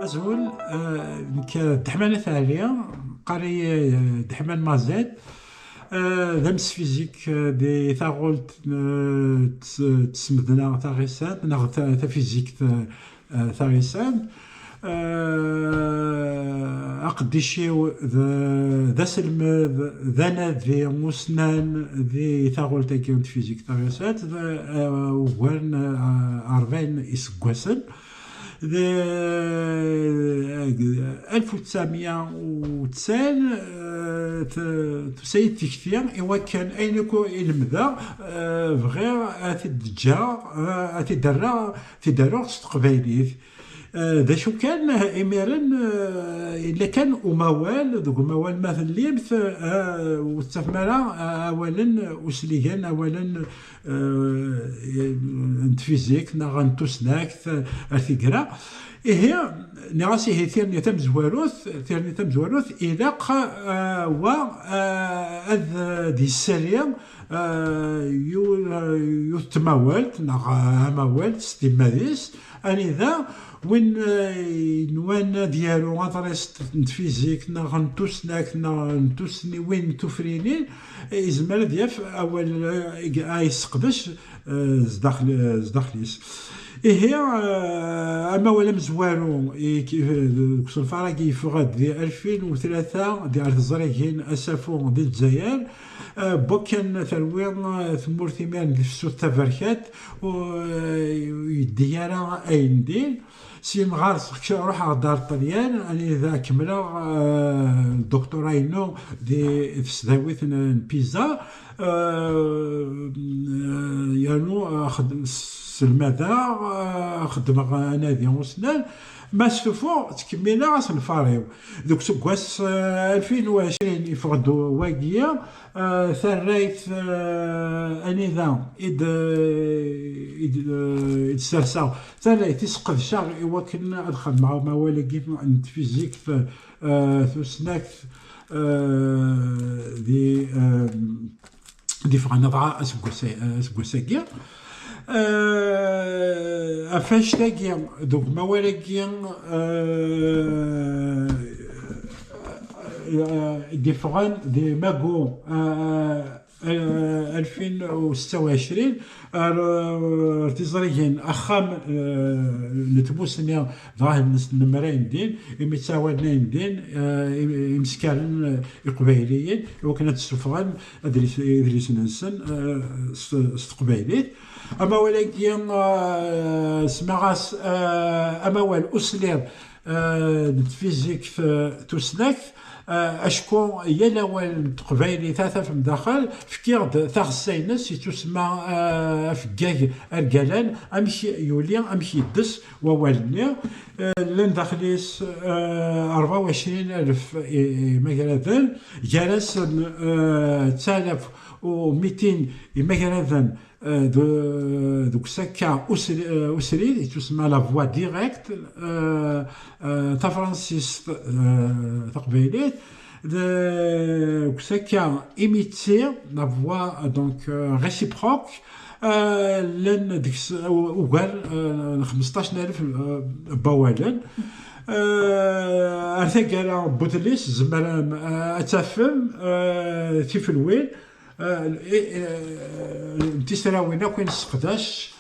أزول دحمان ثانية قاري دحمان مازال دمس فيزيك دي ثاغولت تسمدنا ثاغيسان ناغ تا فيزيك ثاغيسان أقديشيو ذا سلمذ ذا نادي مسنان ذي ثاغولت كيونت فيزيك ثاغيسان وان أربعين إسكواسن 1990 تسيد تكثير إوا كان أينكو إلمذا بغير تدرى تقبايليت ذا شو كان إميرن إلا كان أموال ذوك أموال مثل ليمث وتفمرا أولا وسليغان أولا نتفيزيك نغان توسناك أثيقرا إيه نغاسي هي ثيرني تم زواروث إلاق و دي السرية يتموالت نغ أموالت ستيماديس أني ذا وين نوان ديالو غادريست نتفيزيك نغنتوسناك نغنتوسني وين تفرينين إزمال دياف أول يسقدش زداخليس إيه أما ولا مزوارو كسلفاراكي يفغد دي 2003 دي الزراكين أسافو دي الجزائر بوكان ثروين ثمور ثمان في سوت تفركات ويديانا أين دين سيم غارس روح على دار الطليان أنا إذا كملا الدكتورينو دي سداويت بيزا يانو خدم الماذا خدم أنا ذي وسنان ما سفو تكملنا غاس نفاريو دوك سكواس 2020 يفقدو واقيا ثريت انذا إد سرسا ثريت يسقط شهر إوا كنا أدخل مع موالقين عند فيزيك ثوسناك دي فغانا ضاع أسكوساكيا أفاش تاكي دوك موالقين دي فغان دي ماغو 2026 ارتزريين أخام نتبوسني ظاهر نمرين دين يمتساوالين دين يمسكارن إقبايليين وكانت السفغان إدريس ننسن استقبايليت أما ولكن سماغاس أما والأسلير فيزيك توسناك أشكو يلا والقبايلي ثلاثة في مداخل فكيرد ثاغساينس يتسمى فكاك أرجالان أمشي يولي أمشي يدس ووالني لن داخليس 24,000 مجالات جالس 9200 مجالات دوك ساكا أسري تسمى لا فوا ديريكت تا فرانسيس تقبيليت دوك ساكا إيميتي لا فوا دونك ريسيبروك لن ديك وغال 15,000 بوالن أرثاكالا بوتليس زمران أتفهم تيفلوين تسراوين كاين سقداش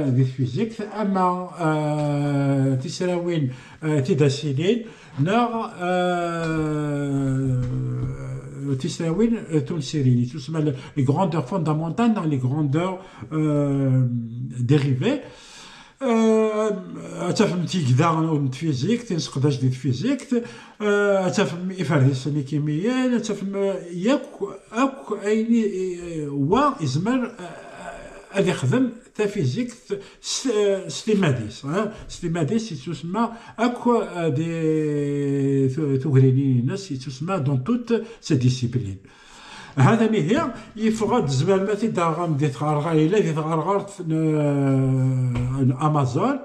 دي فيزيك اما تسراوين تيداسيلين نا تسراوين تونسيرين تسمى لي غروندور فوندامونتال dans les grandeurs dérivées أتفهم تيكدا فيزيك تنسقداش دي فيزيك أتفهم إفاديس الكيمياء أتفهم ياك أك أيني وا إزمر أدي يخدم تا فيزيك ستيماديس تسمى أكو دي ثغريني ناس تسمى دون توت سي ديسيبلين هذا مهي يفغد زمان ما تيداغم دي تغرغر إلا دي تغرغر أمازون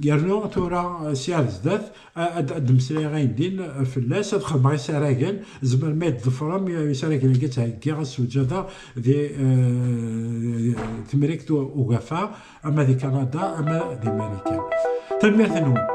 يرنو تورا سيال زدات اد مسري غايدين فلاس اد خدم غي سراكن زمان ما يتظفرم يسراكن كي غاسوجادا دي تمريكتو وغافا اما دي كندا اما دي امريكان تنميرت نون